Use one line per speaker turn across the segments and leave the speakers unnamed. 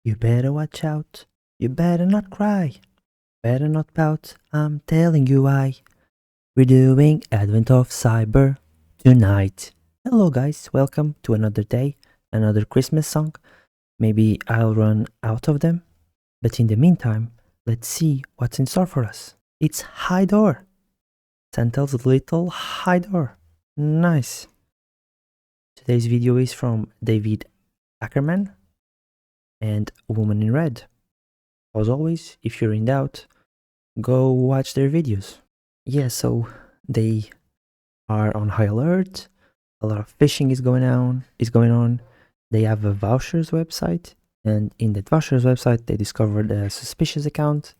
You better watch out. You better not cry. Better not pout. I'm telling you why. We're doing Advent of Cyber tonight. Hello, guys. Welcome to another day, another Christmas song. Maybe I'll run out of them. But in the meantime, let's see what's in store for us. It's IDOR. Santel's little IDOR. Nice. Today's video is from David Ackerman and Woman in Red. As always, if you're in doubt, go watch their videos. Yeah, so they are on high alert. A lot of phishing is going on. They have a vouchers website, and in that vouchers website, they discovered a suspicious account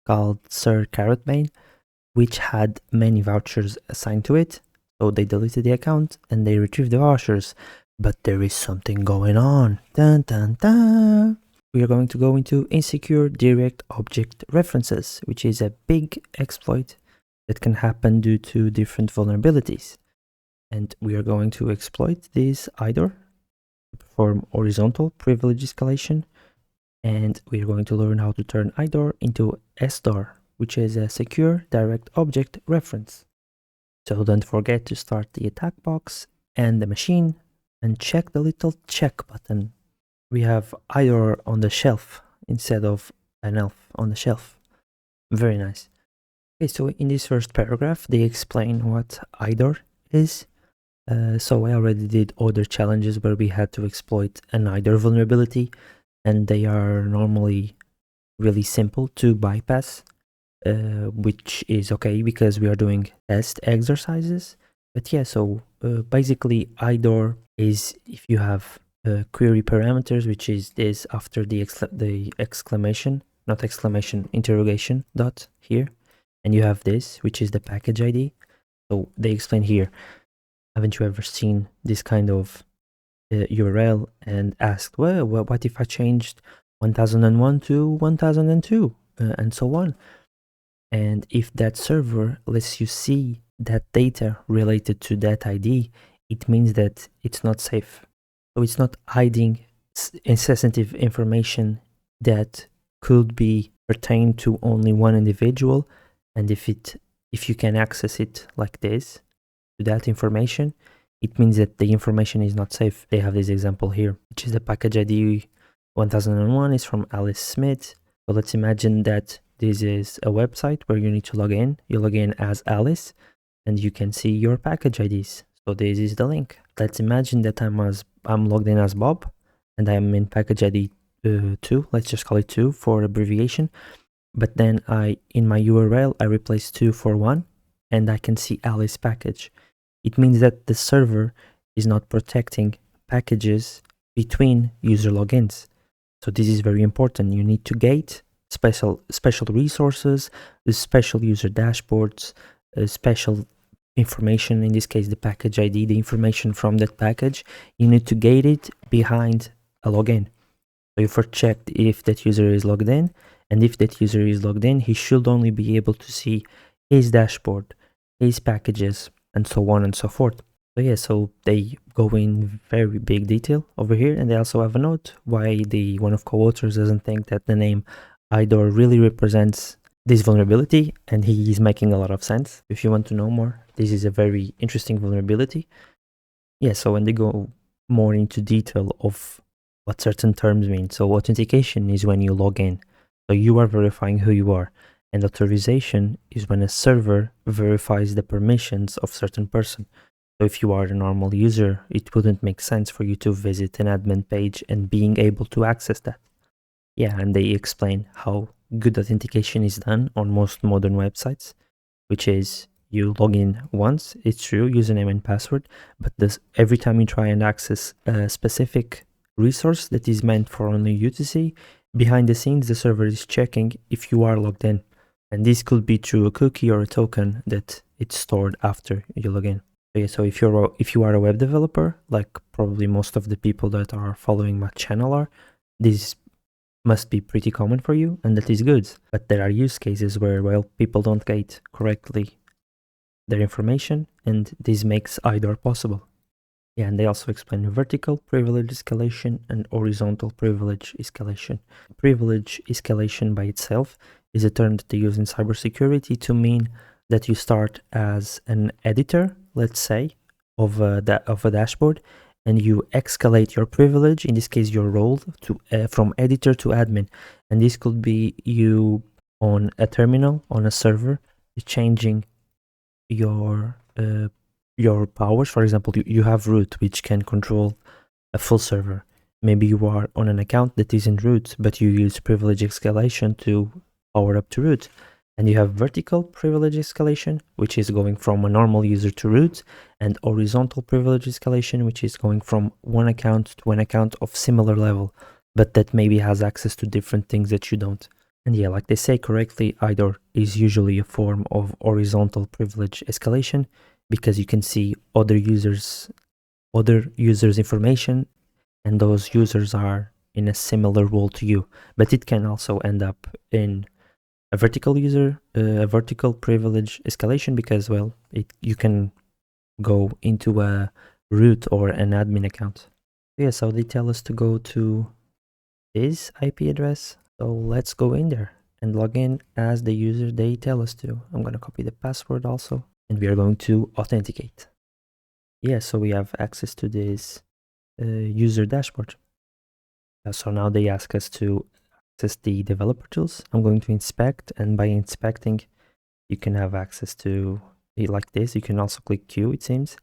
called Sir Carrotbane, which had many vouchers assigned to it. So they deleted the account and they retrieved the vouchers. But there is something going on. Dun dun dun. We are going to go into insecure direct object references, which is a big exploit that can happen due to different vulnerabilities. And we are going to exploit this IDOR to perform horizontal privilege escalation. And we are going to learn how to turn IDOR into sdor, which is a secure direct object reference. So don't forget to start the attack box and the machine and check the little check button. We have IDOR on the shelf instead of an elf on the shelf. Very nice. Okay, so in this first paragraph, they explain what IDOR is. So I already did other challenges where we had to exploit an IDOR vulnerability, and they are normally really simple to bypass, which is okay because we are doing test exercises. But yeah, so basically IDOR is if you have query parameters, which is this after the exclamation, not exclamation, interrogation dot here, and you have this, which is the package ID. So they explain here, haven't you ever seen this kind of URL and asked, well, what if I changed 1001 to 1002 and so on? And if that server lets you see that data related to that ID, it means that it's not safe. So it's not hiding sensitive information that could be pertained to only one individual. And if you can access it like this, to that information, it means that the information is not safe. They have this example here, which is the package ID 1001 is from Alice Smith. So let's imagine that this is a website where you need to log in. You log in as Alice and you can see your package IDs. So this is the link. Let's imagine that I'm logged in as Bob and I'm in package ID 2. Let's just call it 2 for abbreviation. But then in my URL, I replace 2 for 1 and I can see Alice package. It means that the server is not protecting packages between user logins. So this is very important. You need to gate special resources, special user dashboards, special information, in this case the package ID, the information from that package. You need to gate it behind a login. So you first check if that user is logged in, and if that user is logged in, he should only be able to see his dashboard, his packages, and so on and so forth. So yeah, so they go in very big detail over here, and they also have a note why one of co-authors doesn't think that the name IDOR really represents this vulnerability, and he is making a lot of sense. If you want to know more, this is a very interesting vulnerability. Yeah, so when they go more into detail of what certain terms mean. So authentication is when you log in. So you are verifying who you are. And authorization is when a server verifies the permissions of certain person. So if you are a normal user, it wouldn't make sense for you to visit an admin page and being able to access that. Yeah, and they explain how good authentication is done on most modern websites, which is you log in once, it's true, username and password, but every time you try and access a specific resource that is meant for only you to see, behind the scenes, the server is checking if you are logged in. And this could be through a cookie or a token that it's stored after you log in. So, yeah, so if you are a web developer, like probably most of the people that are following my channel are, this must be pretty common for you, and that is good. But there are use cases where, well, people don't gate correctly their information, and this makes IDOR possible. Yeah, and they also explain vertical privilege escalation and horizontal privilege escalation. Privilege escalation by itself is a term that they use in cybersecurity to mean that you start as an editor, let's say, of a dashboard, and you escalate your privilege. In this case, your role to from editor to admin, and this could be you on a terminal on a server, changing your powers. For example, you have root, which can control a full server. Maybe you are on an account that isn't root, but you use privilege escalation to power up to root. And you have vertical privilege escalation, which is going from a normal user to root, and horizontal privilege escalation, which is going from one account to an account of similar level, but that maybe has access to different things that you don't. And yeah, like they say correctly, IDOR is usually a form of horizontal privilege escalation because you can see other users' information, and those users are in a similar role to you. But it can also end up in a vertical privilege escalation because, well, you can go into a root or an admin account. Yeah, so they tell us to go to this IP address. So let's go in there and log in as the user they tell us to. I'm going to copy the password also, and we are going to authenticate. Yeah, so we have access to this user dashboard. So now they ask us to access the developer tools. I'm going to inspect, and by inspecting, you can have access to it like this. You can also click Q, it seems.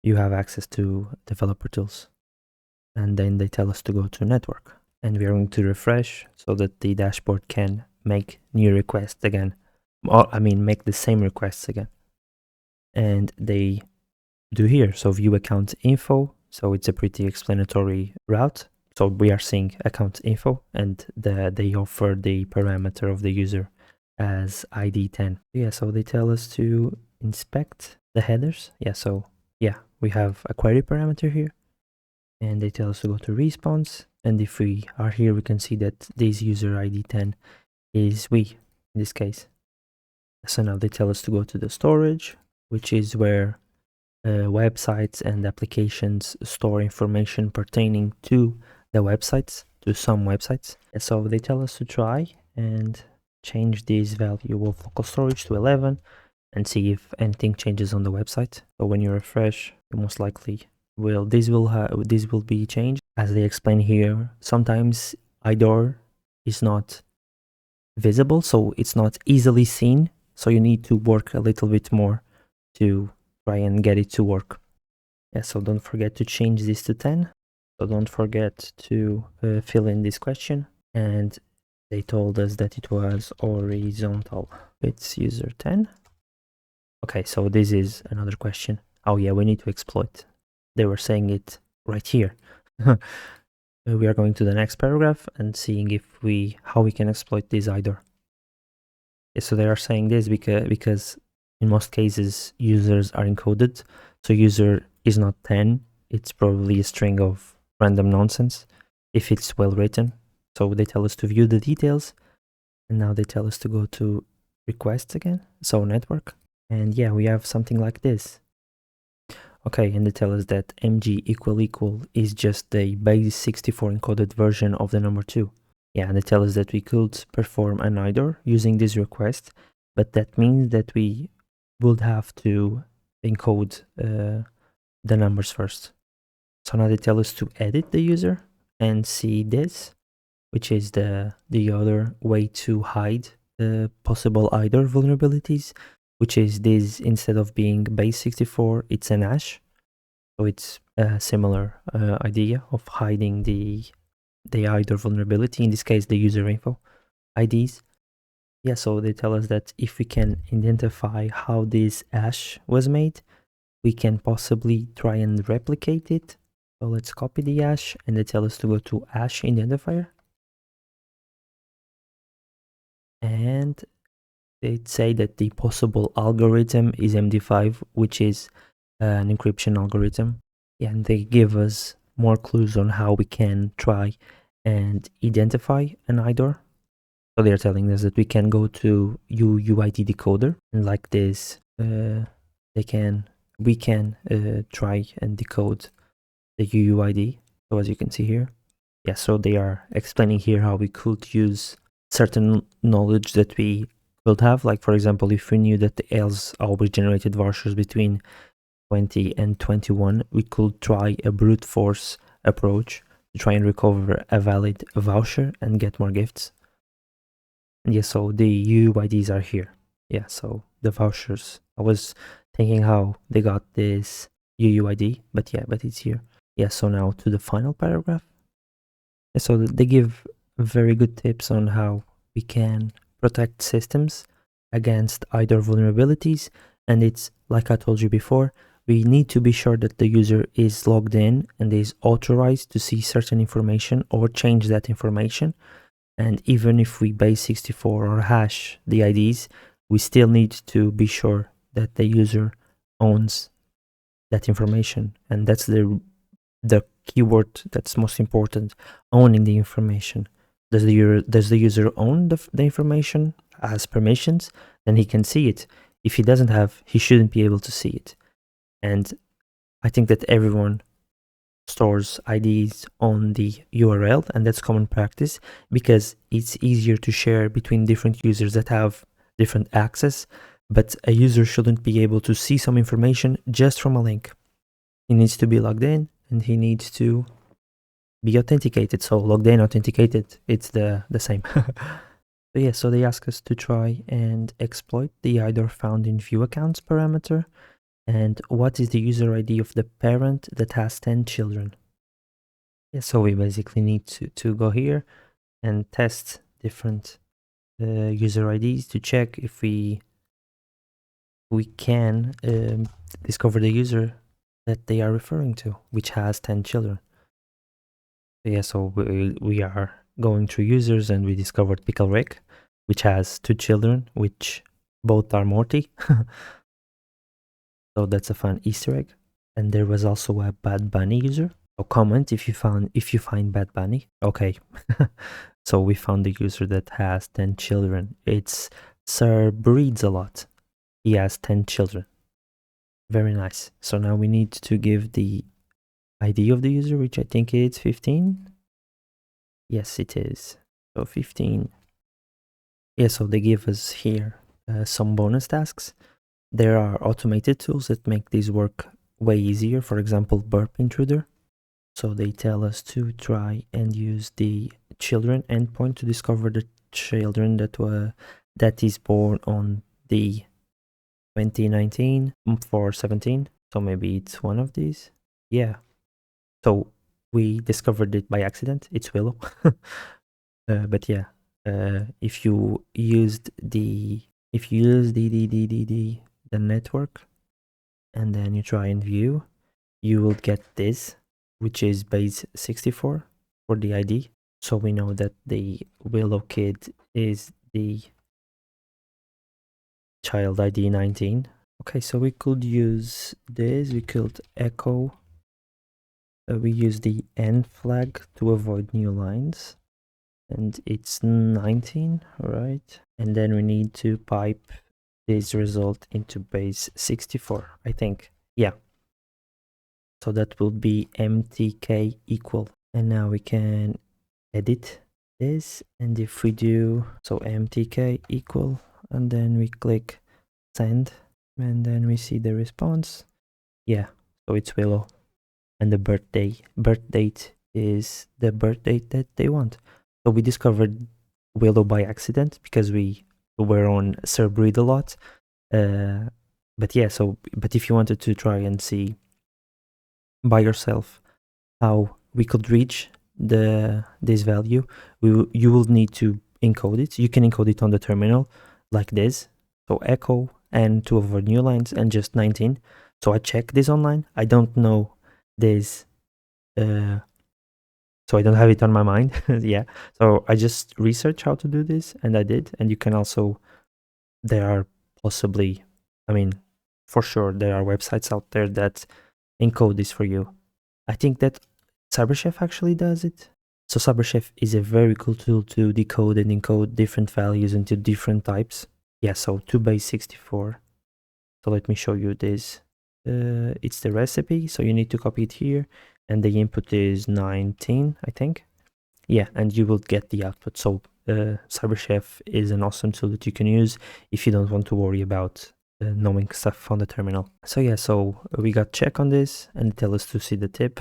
You have access to developer tools. And then they tell us to go to network. And we are going to refresh so that the dashboard can make new requests again. Or, I mean, make the same requests again. And they do here. So view account info. So it's a pretty explanatory route. So we are seeing account info, and they offer the parameter of the user as ID 10. Yeah, so they tell us to inspect the headers. Yeah, so yeah, we have a query parameter here, and they tell us to go to response. And if we are here, we can see that this user ID 10 is we in this case. So now they tell us to go to the storage, which is where websites and applications store information pertaining to the websites, to some websites. So they tell us to try and change this value of local storage to 11 and see if anything changes on the website. So when you refresh, you most likely this will be changed. As they explain here, sometimes IDOR is not visible, so it's not easily seen. So you need to work a little bit more to try and get it to work. Yeah, so don't forget to change this to 10. So don't forget to fill in this question. And they told us that it was horizontal. It's user 10. Okay, so this is another question. Oh yeah, we need to exploit. They were saying it right here. We are going to the next paragraph and seeing how we can exploit this IDOR. Yeah, so they are saying this because in most cases users are encoded. So user is not 10, it's probably a string of random nonsense if it's well written. So they tell us to view the details, and now they tell us to go to requests again, so network. And yeah, we have something like this. Okay, and they tell us that mg == is just the base 64 encoded version of the number 2. Yeah, and they tell us that we could perform an IDOR using this request, but that means that we would have to encode the numbers first. So now they tell us to edit the user and see this, which is the other way to hide possible IDOR vulnerabilities, which is this: instead of being base 64, it's an hash. So it's a similar idea of hiding the IDOR vulnerability, in this case the user info IDs. Yeah, so they tell us that if we can identify how this hash was made, we can possibly try and replicate it. So let's copy the hash, and they tell us to go to hash identifier. And they say that the possible algorithm is MD5, which is an encryption algorithm. Yeah, and they give us more clues on how we can try and identify an IDOR. So they're telling us that we can go to UUID decoder, and like this, we can try and decode the UUID. So as you can see here, yeah, so they are explaining here how we could use certain knowledge that we could have. Like, for example, if we knew that the else always generated vouchers between 20 and 21, we could try a brute force approach to try and recover a valid voucher and get more gifts. And yeah, so the UUIDs are here. Yeah, so the vouchers. I was thinking how they got this UUID, but yeah, but it's here. Yeah, so now to the final paragraph. Yeah, so they give very good tips on how we can protect systems against IDOR vulnerabilities. And it's like I told you before, we need to be sure that the user is logged in and is authorized to see certain information or change that information. And even if we base 64 or hash the IDs, we still need to be sure that the user owns that information. And that's the keyword that's most important, owning the information. Does the user own the information, has permissions, then he can see it. If he doesn't have, he shouldn't be able to see it. And I think that everyone stores IDs on the URL, and that's common practice because it's easier to share between different users that have different access, but a user shouldn't be able to see some information just from a link. He needs to be logged in and he needs to be authenticated. So logged in, authenticated, it's the same. So yeah, so they ask us to try and exploit the IDOR found in view accounts parameter. And what is the user ID of the parent that has 10 children? Yeah, so we basically need to go here and test different user IDs to check if we can discover the user that they are referring to, which has 10 children. Yeah, so we are going through users and we discovered Pickle Rick, which has 2 children, which both are Morty. So that's a fun Easter egg. And there was also a Bad Bunny user. So comment if you find Bad Bunny. Okay. So we found the user that has 10 children. It's Sir Breeds a lot. He has 10 children. Very nice. So now we need to give the ID of the user, which I think it's 15. Yes, it is. So 15. Yeah, so they give us here some bonus tasks. There are automated tools that make this work way easier. For example, Burp Intruder. So they tell us to try and use the children endpoint to discover the children that is born on the 2019 for 17. So maybe it's one of these. Yeah. So we discovered it by accident. It's Willow. But yeah, if you used the network and then you try and view, you will get this, which is base 64 for the ID. So we know that the Willow kid is the child ID 19. Okay, so we could use this. We could echo. We use the N flag to avoid new lines. And it's 19, right? And then we need to pipe this result into base 64, I think. Yeah. So that will be mtk equal. And now we can edit this. And if we do, so mtk equal, and then we click send, and then we see the response. Yeah, so it's Willow. And the birth date is the birth date that they want. So we discovered Willow by accident because we were on Cerbreed a lot. But yeah, but if you wanted to try and see by yourself how we could reach this value, you will need to encode it. You can encode it on the terminal like this. So echo and to avoid new lines and just 19. So I check this online. I don't know this, so I don't have it on my mind. Yeah, so I just researched how to do this and I did. And you can also, there are possibly, I mean, for sure there are websites out there that encode this for you. I think that CyberChef actually does it. So CyberChef is a very cool tool to decode and encode different values into different types. Yeah, so to base 64. So let me show you this. it's the recipe, so you need to copy it here, and the input is 19, I think. Yeah, and you will get the output. So CyberChef is an awesome tool that you can use if you don't want to worry about knowing stuff on the terminal. So yeah, so we got check on this, and it tells us to see the tip.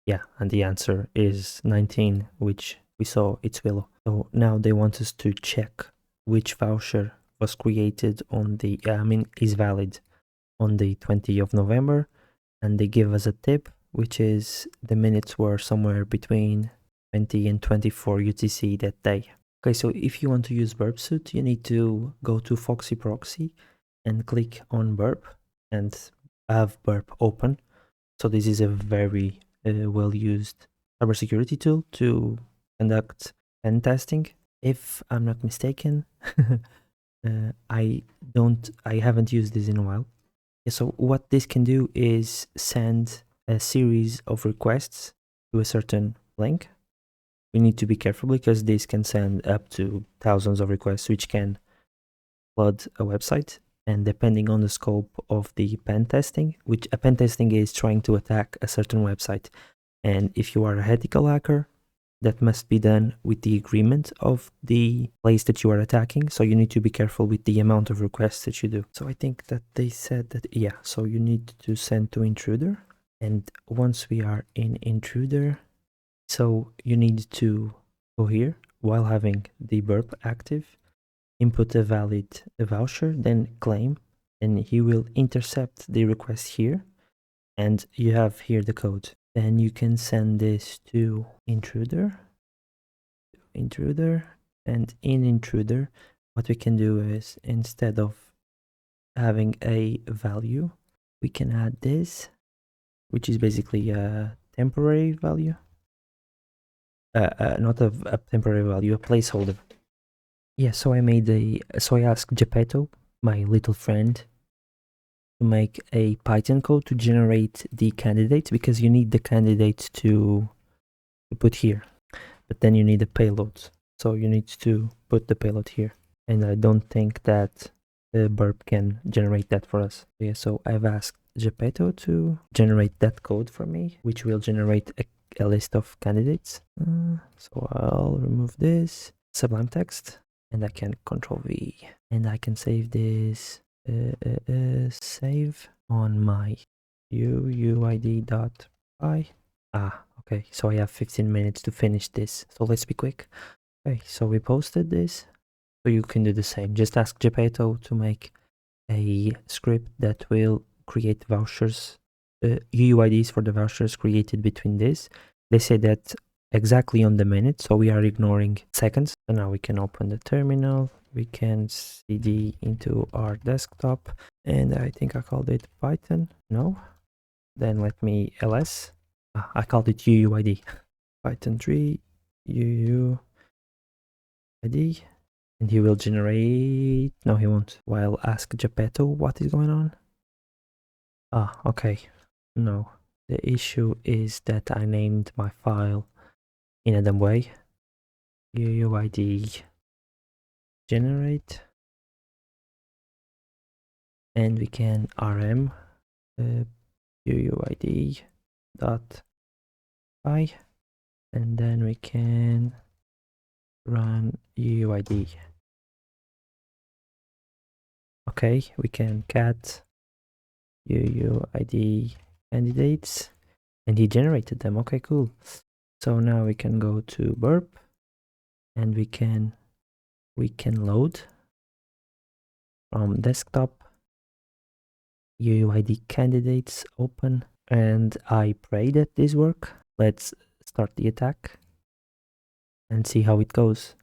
Yeah, and the answer is 19, which we saw it's Willow. So now they want us to check which voucher was created on the, is valid on the 20th of November, and they give us a tip, which is the minutes were somewhere between 20 and 24 UTC that day. Okay, so if you want to use burp suit, you need to go to Foxy Proxy and click on burp and have burp open. So this is a very well used cybersecurity tool to conduct pen testing. If I'm not mistaken, I haven't used this in a while. So what this can do is send a series of requests to a certain link. We need to be careful because this can send up to thousands of requests, which can flood a website. And depending on the scope of the pen testing, which a pen testing is trying to attack a certain website. And if you are a ethical hacker, that must be done with the agreement of the place that you are attacking. So you need to be careful with the amount of requests that you do. So I think that they said that, yeah, so you need to send to intruder. And once we are in intruder, so you need to go here while having the burp active, input a valid voucher, then claim, and he will intercept the request here. And you have here the code. Then you can send this to intruder, and in intruder, what we can do is instead of having a value, we can add this, which is basically a temporary value. Not a temporary value, a placeholder. Yeah, so I asked Geppetto, my little friend, to make a Python code to generate the candidates, because you need the candidates to put here, but then you need the payloads. So you need to put the payload here. And I don't think that the burp can generate that for us. Yeah, so I've asked Geppetto to generate that code for me, which will generate a list of candidates. So I'll remove this Sublime text, and I can Control V, and I can save this. Save on my UUID.py. Okay, so I have 15 minutes to finish this, so let's be quick. Okay, so we posted this, so you can do the same. Just ask Geppetto to make a script that will create vouchers, UUIDs for the vouchers created between this. They say that exactly on the minute, so we are ignoring seconds. So now we can open the terminal. We can cd into our desktop, and I think I called it Python. No, then let me ls. I called it UUID. Python 3 UUID, and he will generate. No, he won't. Well, ask Geppetto what is going on. Okay. No, the issue is that I named my file in a dumb way. UUID generate, and we can rm UUID dot py, and then we can run UUID. Okay, we can cat UUID candidates, and he generated them. Okay, cool. So now we can go to burp, and we can load from desktop UUID candidates open, and I pray that this work. Let's start the attack and see how it goes.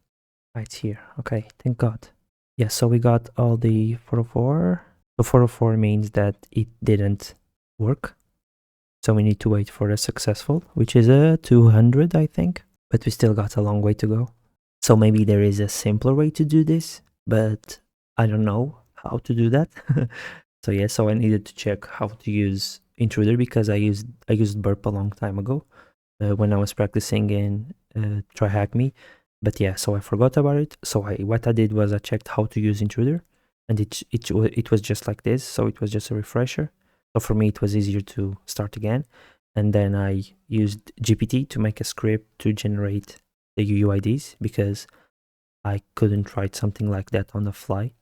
Right here. Okay, thank God. Yeah, so we got all the 404. So 404 means that it didn't work. So we need to wait for a successful, which is a 200, I think. But we still got a long way to go. So maybe there is a simpler way to do this, but I don't know how to do that. So yeah, so I needed to check how to use intruder, because I used burp a long time ago when I was practicing in tryhackme. But yeah, so I forgot about it. So what I did was I checked how to use intruder, and it was just like this. So it was just a refresher. So for me, it was easier to start again. And then I used GPT to make a script to generate the UUIDs because I couldn't write something like that on the fly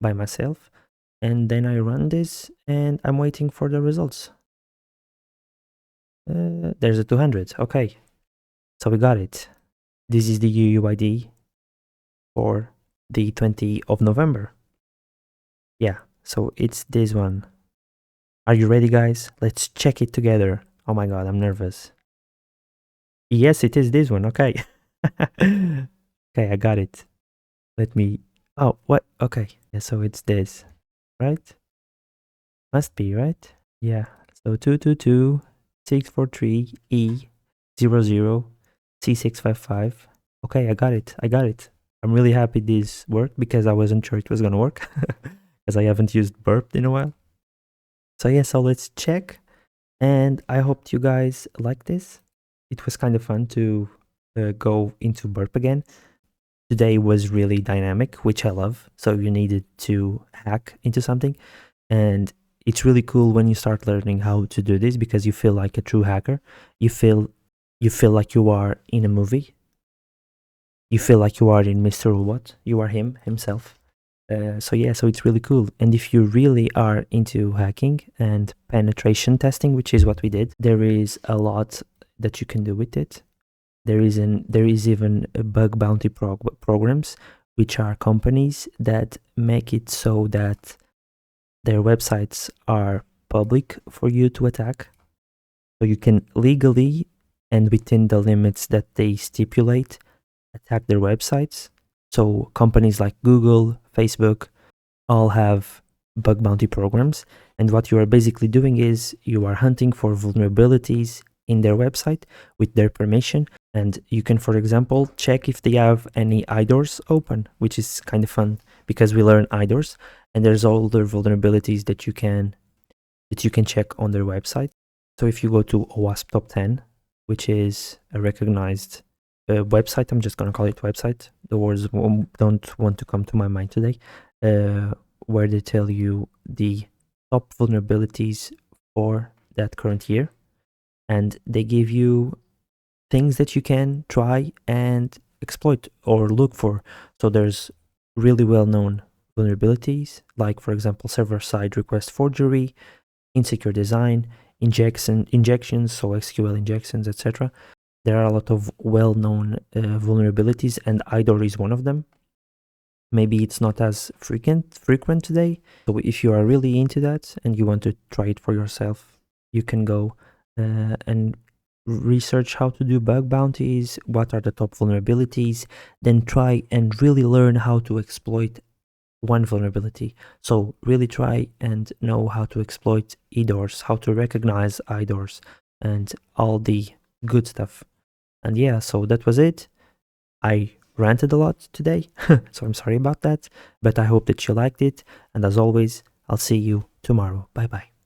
by myself. And then I run this and I'm waiting for the results. There's a 200. Okay. So we got it. This is the UUID for the 20th of November. Yeah, so it's this one. Are you ready, guys? Let's check it together. Oh my god, I'm nervous. Yes, it is this one. Okay. Okay, I got it. Let me. Oh, what? Okay. Yeah, so it's this, right? Must be, right? Yeah. So 222 643 E00 C655. Okay, I got it. I got it. I'm really happy this worked because I wasn't sure it was gonna work because I haven't used burp in a while. So yeah, so let's check. And I hope you guys like this. It was kind of fun to go into burp again. Today was really dynamic, which I love. So you needed to hack into something. And it's really cool when you start learning how to do this because you feel like a true hacker. You feel like you are in a movie. You feel like you are in Mr. Robot. You are himself. So yeah, so it's really cool. And if you really are into hacking and penetration testing, which is what we did, there is a lot that you can do with it. There is even bug bounty programs, which are companies that make it so that their websites are public for you to attack. So you can legally and within the limits that they stipulate attack their websites. So companies like Google, Facebook, all have bug bounty programs. And what you are basically doing is you are hunting for vulnerabilities in their website with their permission. And you can, for example, check if they have any IDORs open, which is kind of fun because we learn IDORs and there's all the vulnerabilities that you can check on their website. So if you go to OWASP Top 10, which is a recognized website, I'm just going to call it website. The words don't want to come to my mind today, where they tell you the top vulnerabilities for that current year. And they give you things that you can try and exploit or look for. So there's really well-known vulnerabilities, like, for example, server-side request forgery, insecure design, injections, so SQL injections, etc. There are a lot of well-known vulnerabilities, and IDOR is one of them. Maybe it's not as frequent today. So if you are really into that and you want to try it for yourself, you can go and research how to do bug bounties, what are the top vulnerabilities, then try and really learn how to exploit one vulnerability. So really try and know how to exploit IDORs, how to recognize IDORs, and all the good stuff. And yeah, so that was it. I ranted a lot today, so I'm sorry about that, but I hope that you liked it. And as always, I'll see you tomorrow. Bye bye.